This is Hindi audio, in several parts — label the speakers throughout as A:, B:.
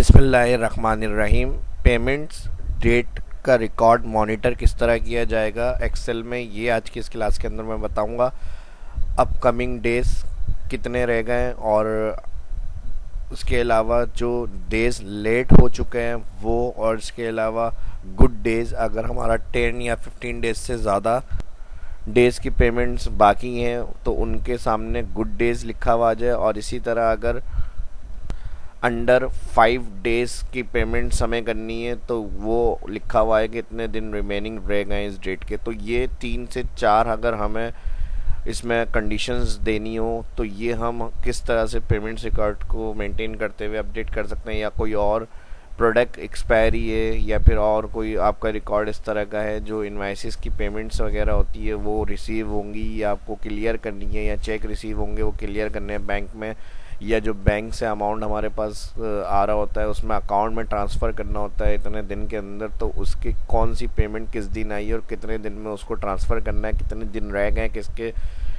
A: बिस्मिल्लाहिर्रहमानिर्रहीम। पेमेंट्स डेट का रिकॉर्ड मॉनिटर किस तरह किया जाएगा एक्सेल में, ये आज की इस क्लास के अंदर मैं बताऊंगा। अपकमिंग डेज कितने रह गए और उसके अलावा जो डेज लेट हो चुके हैं वो, और इसके अलावा गुड डेज अगर हमारा 10 या 15 डेज से ज़्यादा डेज़ की पेमेंट्स बाकी हैं तो उनके सामने गुड डेज़ लिखा हुआ आ जाए। और इसी तरह अगर अंडर 5 डेज़ की पेमेंट्स हमें करनी है तो वो लिखा हुआ है कि इतने दिन रिमेनिंग रह गए इस डेट के। तो ये 3 से 4 अगर हमें इसमें कंडीशंस देनी हो तो ये हम किस तरह से पेमेंट्स रिकॉर्ड को मेंटेन करते हुए अपडेट कर सकते हैं। या कोई और प्रोडक्ट एक्सपायरी है या फिर और कोई आपका रिकॉर्ड इस तरह का है जो इनवाइसेस की पेमेंट्स वगैरह होती है वो रिसीव होंगी या आपको क्लियर करनी है, या चेक रिसीव होंगे वो क्लियर करने हैं बैंक में, या जो बैंक से अमाउंट हमारे पास आ रहा होता है उसमें अकाउंट में ट्रांसफ़र करना होता है इतने दिन के अंदर, तो उसकी कौन सी पेमेंट किस दिन आई है और कितने दिन में उसको ट्रांसफ़र करना है, कितने दिन रह गए, किसके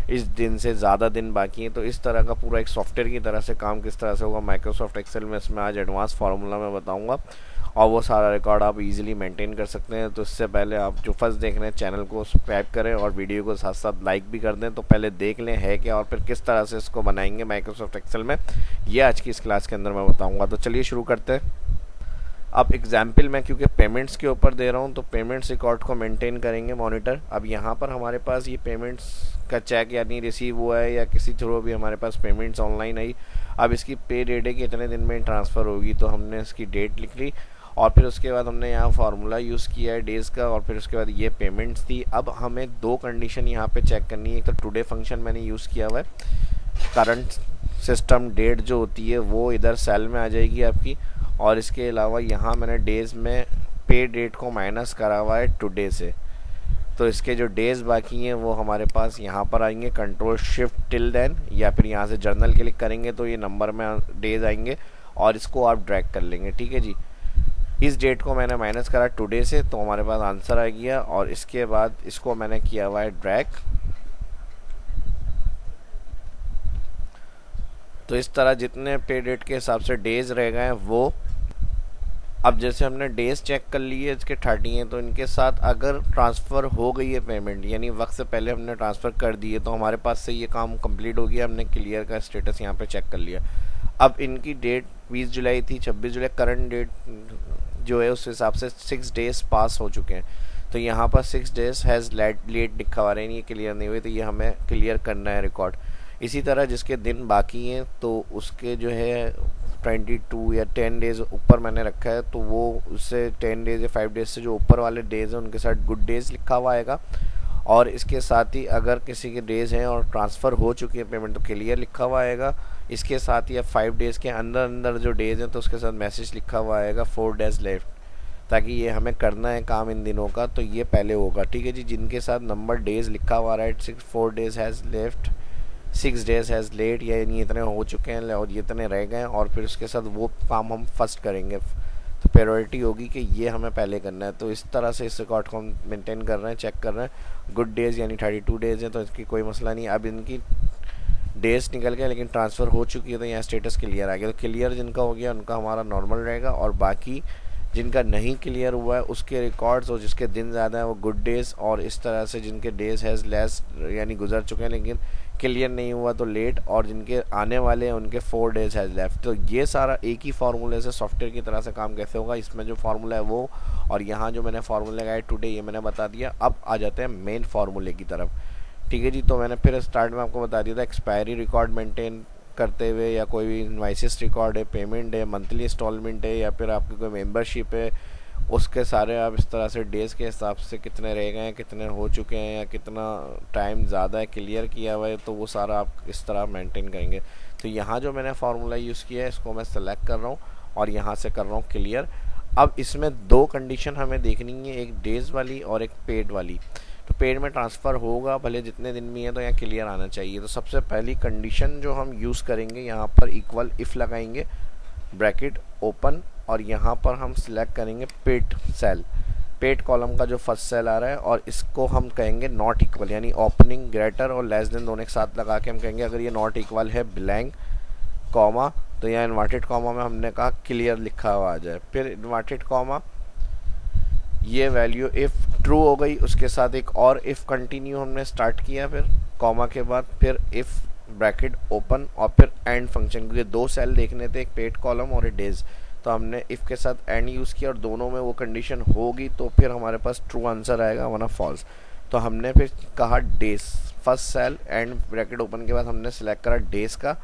A: इस दिन से ज़्यादा दिन बाकी हैं। तो इस तरह का पूरा एक सॉफ्टवेयर की तरह से काम किस तरह से होगा माइक्रोसॉफ्ट एक्सेल में, इसमें आज एडवांस फार्मूला में बताऊंगा और वो सारा रिकॉर्ड आप इजीली मेंटेन कर सकते हैं। तो इससे पहले आप जो फर्स्ट देख रहे हैं चैनल को सब्सक्राइब करें और वीडियो को साथ साथ लाइक भी कर दें। तो पहले देख लें है क्या और फिर किस तरह से इसको बनाएंगे माइक्रोसॉफ्ट एक्सेल में, ये आज की इस क्लास के अंदर मैं बताऊँगा। तो चलिए शुरू करते हैं। अब एग्जाम्पल मैं क्योंकि पेमेंट्स के ऊपर दे रहा हूँ तो पेमेंट्स रिकॉर्ड को मेंटेन करेंगे मॉनिटर। अब यहाँ पर हमारे पास ये पेमेंट्स का चेक यानी रिसीव हुआ है या किसी थ्रू भी हमारे पास पेमेंट्स ऑनलाइन आई। अब इसकी पे डेट है कि इतने दिन में ट्रांसफ़र होगी, तो हमने इसकी डेट लिख ली और फिर उसके बाद हमने यहाँ फार्मूला यूज़ किया है डेज़ का और फिर उसके बाद ये पेमेंट्स थी। अब हमें दो कंडीशन यहाँ पे चेक करनी है। एक तो टुडे फंक्शन मैंने यूज़ किया हुआ है, करंट सिस्टम डेट जो होती है वो इधर सेल में आ जाएगी आपकी, और इसके अलावा यहाँ मैंने डेज़ में पे डेट को माइनस करा हुआ है टुडे से, तो इसके जो डेज़ बाकी हैं वो हमारे पास यहाँ पर आएंगे। कंट्रोल शिफ्ट टिल देन या फिर यहाँ से जर्नल क्लिक करेंगे तो ये नंबर में डेज़ आएंगे और इसको आप ड्रैग कर लेंगे। ठीक है जी, इस डेट को मैंने माइनस करा टुडे से तो हमारे पास आंसर आ गया और इसके बाद इसको मैंने किया हुआ है ड्रैग। तो इस तरह जितने पे डेट के हिसाब से डेज रह गए हैं वो, अब जैसे हमने डेज चेक कर लिए इसके 30 हैं तो इनके साथ अगर ट्रांसफ़र हो गई है पेमेंट यानी वक्त से पहले हमने ट्रांसफ़र कर दिए तो हमारे पास से ये काम कंप्लीट हो गया, हमने क्लियर का स्टेटस यहाँ पे चेक कर लिया। अब इनकी डेट 20 जुलाई थी, 26 जुलाई करंट डेट जो है उस हिसाब से 6 डेज पास हो चुके हैं, तो यहाँ पर 6 डेज हैज़ लेट लिखा हुआ है, ये क्लियर नहीं हुई तो ये हमें क्लियर करना है रिकॉर्ड। इसी तरह जिसके दिन बाकी हैं तो उसके जो है 22 या 10 डेज़ ऊपर मैंने रखा है, तो वो उससे 10 डेज़ या 5 डेज़ से जो ऊपर वाले डेज़ हैं उनके साथ गुड डेज़ लिखा हुआ आएगा। और इसके साथ ही अगर किसी के डेज़ हैं और ट्रांसफ़र हो चुकी है पेमेंट तो क्लियर लिखा हुआ आएगा। इसके साथ ही 5 डेज़ के अंदर अंदर जो डेज़ हैं तो उसके साथ मैसेज लिखा हुआ आएगा 4 डेज़ लेफ्ट, ताकि ये हमें करना है काम इन दिनों का तो ये पहले होगा। ठीक है जी, जिनके साथ नंबर डेज़ लिखा हुआ है 4 days has left, 6 days has let, यानी इतने हो चुके हैं और ये इतने रह गए हैं, और फिर उसके साथ वो काम हम फर्स्ट करेंगे तो प्रायोरिटी होगी कि ये हमें पहले करना है। तो इस तरह से इस रिकॉर्ड को हम मेंटेन कर रहे हैं, चेक कर रहे हैं। गुड डेज़ यानी 32 डेज़ हैं तो इसकी कोई मसला नहीं। अब इनकी डेज़ निकल गया लेकिन ट्रांसफ़र हो चुकी है तो यहाँ स्टेटस क्लियर आ गया। तो क्लियर जिनका हो गया उनका हमारा नॉर्मल रहेगा, और बाकी जिनका नहीं क्लियर हुआ है उसके रिकॉर्ड्स और जिसके दिन ज़्यादा है वो गुड डेज़, और इस तरह से जिनके डेज़ हैज़ लेस यानी गुजर चुके हैं लेकिन क्लियर नहीं हुआ तो लेट, और जिनके आने वाले हैं उनके 4 डेज़ हैज़ लेफ्ट। तो ये सारा एक ही फार्मूले से सॉफ्टवेयर की तरह से काम कैसे होगा, इसमें जो फार्मूला है वो और यहाँ जो मैंने फार्मूला लगाया टुडे ये मैंने बता दिया। अब आ जाते हैं मेन फार्मूले की तरफ। ठीक है जी, तो मैंने फिर स्टार्ट में आपको बता दिया था एक्सपायरी रिकॉर्ड मेंटेन करते हुए, या कोई भी इनवाइसेस रिकॉर्ड है, पेमेंट है, मंथली इंस्टॉलमेंट है, या फिर आपकी कोई मेंबरशिप है, उसके सारे आप इस तरह से डेज़ के हिसाब से कितने रह गए हैं, कितने हो चुके हैं या कितना टाइम ज़्यादा है क्लियर किया हुआ है, तो वो सारा आप इस तरह मेंटेन करेंगे। तो यहाँ जो मैंने फार्मूला यूज़ किया है इसको मैं सेलेक्ट कर रहा हूँ और यहाँ से कर रहा हूँ क्लियर। अब इसमें दो कंडीशन हमें देखनी है, एक डेज़ वाली और एक पेड वाली। तो पेड में ट्रांसफ़र होगा भले जितने दिन में है तो यहाँ क्लियर आना चाहिए। तो सबसे पहली कंडीशन जो हम यूज़ करेंगे यहाँ पर इक्वल इफ़ लगाएंगे, ब्रैकेट ओपन, और यहाँ पर हम सिलेक्ट करेंगे पेड सेल, पेड कॉलम का जो फर्स्ट सेल आ रहा है, और इसको हम कहेंगे नॉट इक्वल, यानी ओपनिंग ग्रेटर और लेस देन दोनों एक साथ लगा के हम कहेंगे अगर ये नॉट इक्वल है ब्लैंक कॉमा तो यहाँ इन्वर्टेड कॉमा में हमने कहा क्लियर लिखा हुआ आ जाए। फिर इन्वर्टेड कॉमा, ये वैल्यू इफ़ ट्रू हो गई, उसके साथ एक और इफ़ कंटिन्यू हमने स्टार्ट किया, फिर कॉमा के बाद फिर इफ़ ब्रैकेट ओपन और फिर एंड फंक्शन, क्योंकि दो सेल देखने थे, एक पेड कॉलम और एक डेज, तो हमने इफ़ के साथ एंड यूज़ किया और दोनों में वो कंडीशन होगी तो फिर हमारे पास ट्रू आंसर आएगा वरना फॉल्स। तो हमने फिर कहा days, first cell and bracket open के बाद हमने सेलेक्ट करा डेज का,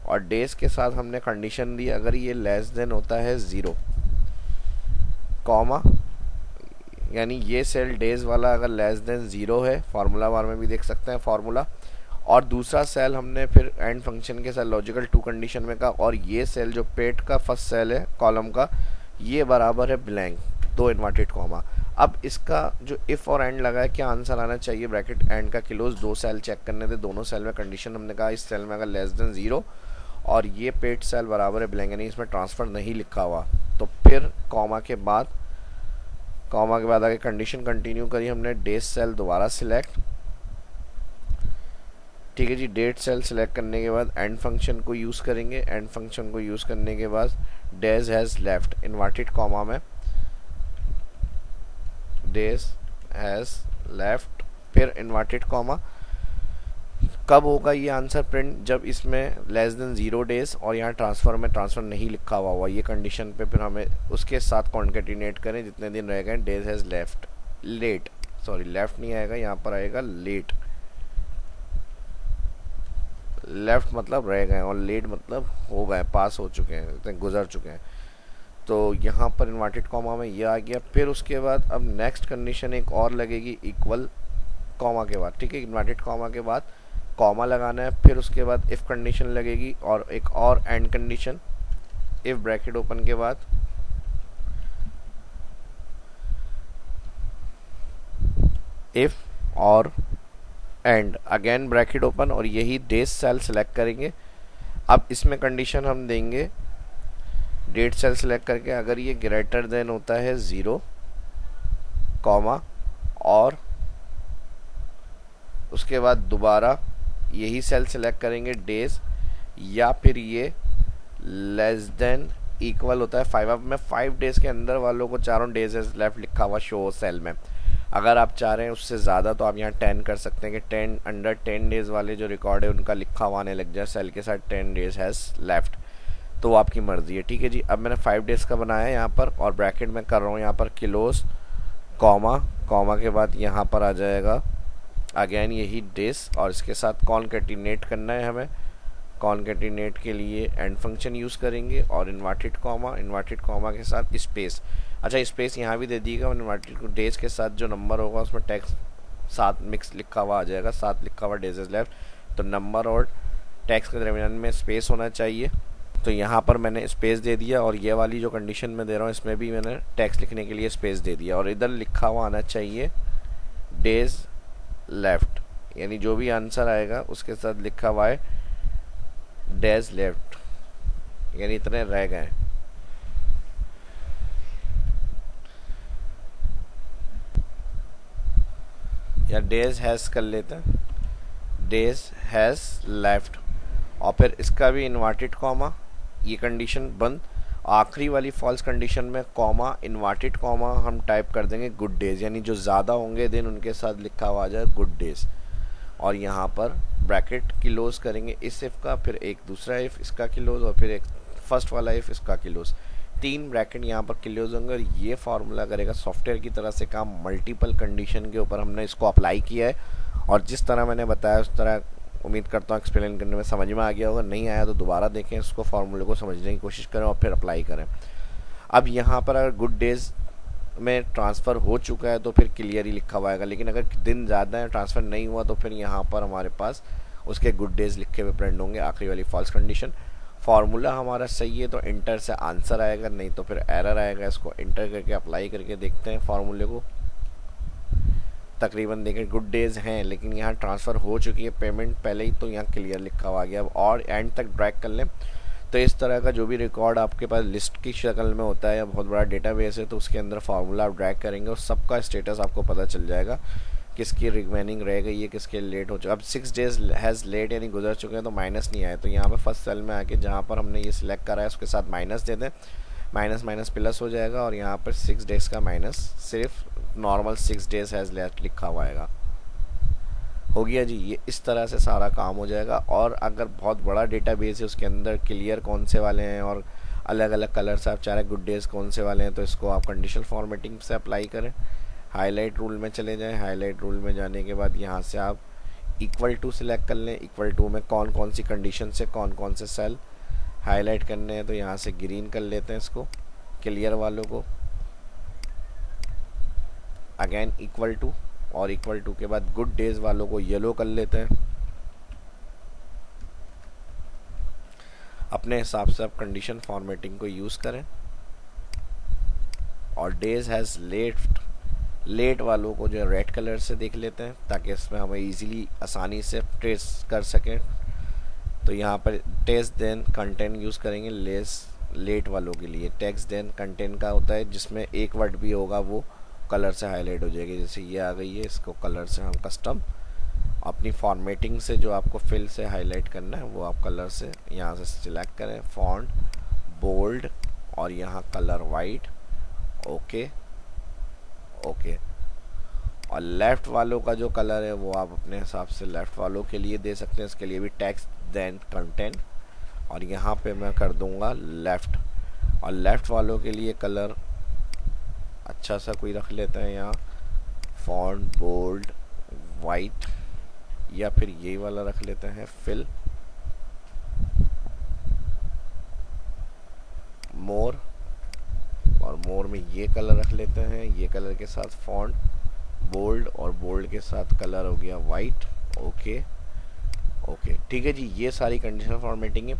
A: और डेज के साथ हमने कंडीशन दी अगर ये लेस देन होता है 0, कॉमा, यानी ये सेल डेज वाला अगर लेस देन 0 है, फार्मूला बार में भी देख सकते हैं फार्मूला, और दूसरा सेल हमने फिर एंड फंक्शन के साथ लॉजिकल टू कंडीशन में कहा, और ये सेल जो पेड का फर्स्ट सेल है कॉलम का, ये बराबर है ब्लैंक, दो इन्वर्टेड कॉमा। अब इसका जो इफ़ और एंड लगा है, क्या आंसर आना चाहिए, ब्रैकेट एंड का क्लोज, दो सेल चेक करने थे, दोनों सेल में कंडीशन हमने कहा इस सेल में अगर लेस देन 0 और ये पेड सेल बराबर है ब्लैंक, यानी इसमें ट्रांसफ़र नहीं लिखा हुआ, तो फिर कॉमा के बाद आगे कंडीशन कंटिन्यू करी हमने, डेज सेल दोबारा सिलेक्ट, ठीक है जी। डेट सेल सिलेक्ट करने के बाद एंड फंक्शन को यूज़ करेंगे, एंड फंक्शन को यूज़ करने के बाद days has left, inverted comma में डेज हैज़ लेफ्ट, फिर इन्वर्टेड कॉमा। कब होगा ये आंसर प्रिंट, जब इसमें लेस देन 0 डेज और यहाँ ट्रांसफ़र में ट्रांसफ़र नहीं लिखा हुआ ये कंडीशन पे फिर हमें उसके साथ कॉन्केटिनेट करें जितने दिन रह गए, days has left let, sorry left नहीं आएगा, यहाँ पर आएगा लेट, लेफ्ट मतलब रह गए और लेट मतलब हो गए, पास हो चुके हैं, गुजर चुके हैं। तो यहाँ पर इन्वर्टेड कॉमा में ये आ गया। फिर उसके बाद अब नेक्स्ट कंडीशन एक और लगेगी इक्वल कॉमा के बाद, ठीक है, इन्वर्टेड कॉमा के बाद कॉमा लगाना है, फिर उसके बाद इफ़ कंडीशन लगेगी और एक और and condition, if bracket open के बाद इफ़ और एंड अगेन ब्रैकेट ओपन, और यही डेज सेल सेलेक्ट करेंगे। अब इसमें कंडीशन हम देंगे डेट सेल सेलेक्ट करके अगर ये ग्रेटर देन होता है 0, कॉमा, और उसके बाद दोबारा यही सेल सेलेक्ट करेंगे डेज, या फिर ये लेस देन इक्वल होता है 5। अब मैं 5 डेज के अंदर वालों को चारों डेज लेफ्ट लिखा हुआ शो सेल में, अगर आप चाह रहे हैं उससे ज़्यादा तो आप यहाँ 10 कर सकते हैं कि 10 अंडर 10 डेज़ वाले जो रिकॉर्ड है उनका लिखा हुआ आने लग जाए सेल के साथ 10 डेज हैज़ लेफ्ट, तो आपकी मर्ज़ी है, ठीक है जी। अब मैंने 5 डेज़ का बनाया यहाँ पर और ब्रैकेट में कर रहा हूँ यहाँ पर क्लोज, कॉमा, कॉमा के बाद यहाँ पर आ जाएगा अगेन यही डेज, और इसके साथ कॉन्केटिनेट करना है हमें। कॉन्केटिनेट के लिए एंड फंक्शन यूज़ करेंगे और इन्वर्टेड कॉमा के साथ स्पेस। अच्छा, स्पेस यहाँ भी दे दिएगा, इन्वर्टेड डेज के साथ जो नंबर होगा उसमें टेक्स्ट साथ मिक्स लिखा हुआ आ जाएगा, साथ लिखा हुआ डेज इज लेफ्ट, तो नंबर और टेक्स्ट के दरमियान में स्पेस होना चाहिए। तो यहाँ पर मैंने स्पेस दे दिया, और ये वाली जो कंडीशन में दे रहा हूँ इसमें भी मैंने टेक्स्ट लिखने के लिए स्पेस दे दिया, और इधर लिखा हुआ आना चाहिए डेज लेफ्ट, यानी जो भी आंसर आएगा उसके साथ लिखा हुआ है डेज लेफ्ट, यानी इतने रह गए। या डेज हैज़ कर लेते हैं, डेज हैज़ लेफ्ट, और फिर इसका भी इन्वर्टेड कॉमा, ये कंडीशन बंद। आखिरी वाली फॉल्स कंडीशन में कॉमा, इन्वर्टेड कॉमा हम टाइप कर देंगे गुड डेज, यानी जो ज़्यादा होंगे दिन उनके साथ लिखा हुआ आ जाए गुड डेज, और यहाँ पर ब्रैकेट क्लोज करेंगे इस इफ़ का, फिर एक दूसरा इफ़ इसका क्लोज, और फिर एक फर्स्ट वाला इफ़ इसका क्लोज, 3 ब्रैकेट यहाँ पर क्लोज होंगे। और ये फार्मूला करेगा सॉफ्टवेयर की तरह से काम, मल्टीपल कंडीशन के ऊपर हमने इसको अप्लाई किया है, और जिस तरह मैंने बताया उस तरह उम्मीद करता हूँ एक्सप्लेन करने में समझ में आ गया होगा। नहीं आया तो दोबारा देखें इसको, फार्मूले को समझने की कोशिश करें और फिर अप्लाई करें। अब यहाँ पर अगर गुड डेज में ट्रांसफ़र हो चुका है तो फिर क्लियर ही लिखा हुआ आएगा, लेकिन अगर दिन ज़्यादा है ट्रांसफ़र नहीं हुआ तो फिर यहाँ पर हमारे पास उसके गुड डेज लिखे हुए प्रिंट होंगे, आखिरी वाली फॉल्स कंडीशन। फार्मूला हमारा सही है तो इंटर से आंसर आएगा, नहीं तो फिर एरर आएगा। इसको इंटर करके अप्लाई करके देखते हैं फार्मूले को। तकरीबन देखें गुड डेज हैं, लेकिन यहाँ ट्रांसफ़र हो चुकी है पेमेंट पहले ही, तो यहाँ क्लियर लिखा हुआ आ गया। अब और एंड तक ड्रैग कर लें तो इस तरह का जो भी रिकॉर्ड आपके पास लिस्ट की शक्ल में होता है या बहुत बड़ा डेटाबेस है तो उसके अंदर फार्मूला आप ड्रैग करेंगे और सबका स्टेटस आपको पता चल जाएगा किसकी रिमेनिंग रह गई है, किसके लेट हो चुका। अब 6 डेज हैज़ लेट यानी गुजर चुके हैं तो माइनस नहीं आया, तो यहाँ पे फर्स्ट सेल में आके जहाँ पर हमने ये सिलेक्ट करा है उसके साथ माइनस दे दें, माइनस माइनस प्लस हो जाएगा और यहाँ पर 6 डेज़ का माइनस सिर्फ नॉर्मल 6 डेज हैज़ लेट लिखा हुआ आएगा। हो गया जी, ये इस तरह से सारा काम हो जाएगा। और अगर बहुत बड़ा डेटाबेस है उसके अंदर क्लियर कौन से वाले हैं और अलग अलग कलर से आप चाह रहे गुड डेज कौन से वाले हैं, तो इसको आप कंडीशनल फॉर्मेटिंग से अप्लाई करें। हाईलाइट रूल में चले जाएं, हाईलाइट रूल में जाने के बाद यहाँ से आप इक्वल टू सिलेक्ट कर लें। इक्वल टू में कौन कौन सी कंडीशन से कौन कौन से सेल हाईलाइट करने हैं, तो यहाँ से ग्रीन कर लेते हैं इसको क्लियर वालों को। अगेन इक्वल टू, और इक्वल टू के बाद गुड डेज वालों को येलो कर लेते हैं। अपने हिसाब से आप कंडीशन फॉर्मेटिंग को यूज़ करें। और डेज हैज़ लेट वालों को जो रेड कलर से देख लेते हैं ताकि इसमें हमें इजीली आसानी से ट्रेस कर सकें। तो यहाँ पर टेक्स्ट देन कंटेंट यूज़ करेंगे लेट वालों के लिए। टेक्स्ट देन कंटेंट का होता है जिसमें एक वर्ड भी होगा वो कलर से हाईलाइट हो जाएगी। जैसे ये आ गई है, इसको कलर से हम कस्टम अपनी फॉर्मेटिंग से जो आपको फिल से हाईलाइट करना है वो आप कलर से यहाँ से सिलेक्ट करें। फॉन्ट बोल्ड और यहाँ कलर वाइट। Okay okay. और लेफ़्ट वालों का जो कलर है वो आप अपने हिसाब से लेफ़्ट वालों के लिए दे सकते हैं। इसके लिए भी टेक्स्ट देन कंटेंट, और यहाँ पे मैं कर दूँगा लेफ़्ट। और लेफ़्ट वालों के लिए कलर अच्छा सा कोई रख लेते हैं यहाँ, फॉन्ट बोल्ड वाइट, या फिर यही वाला रख लेते हैं फिल मोर। और मोर में ये कलर रख लेते हैं, ये कलर के साथ फॉन्ट बोल्ड, और बोल्ड के साथ कलर हो गया वाइट। ओके ओके, ठीक है जी, ये सारी कंडीशनल फॉर्मेटिंग है।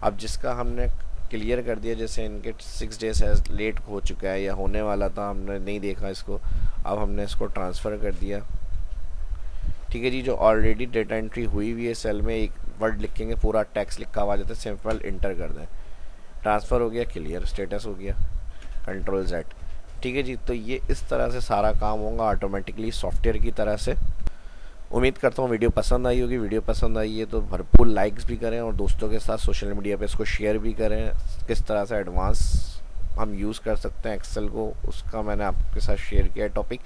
A: अब जिसका हमने क्लियर कर दिया, जैसे इनके 6 डेज है लेट हो चुका है या होने वाला था, हमने नहीं देखा इसको, अब हमने इसको ट्रांसफ़र कर दिया। ठीक है जी, जो ऑलरेडी डेटा एंट्री हुई हुई है सेल में एक वर्ड लिखेंगे, पूरा टेक्स्ट लिखा हुआ जाता है, सिंपल इंटर कर दें, ट्रांसफ़र हो गया, क्लियर स्टेटस हो गया, कंट्रोल Z। ठीक है जी, तो ये इस तरह से सारा काम होगा ऑटोमेटिकली सॉफ्टवेयर की तरह से। उम्मीद करता हूँ वीडियो पसंद आई होगी। वीडियो पसंद आई है तो भरपूर लाइक्स भी करें और दोस्तों के साथ सोशल मीडिया पे इसको शेयर भी करें। किस तरह से एडवांस हम यूज़ कर सकते हैं एक्सेल को, उसका मैंने आपके साथ शेयर किया है टॉपिक।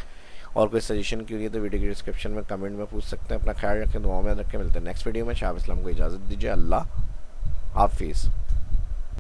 A: और कोई सजेशन के लिए तो वीडियो की डिस्क्रिप्शन में कमेंट में पूछ सकते हैं। अपना ख्याल रखें, दुआओं में रखें। मिलते हैं नेक्स्ट वीडियो में। शाह इस्लाम को इजाज़त दीजिए। अल्लाह हाफिज़।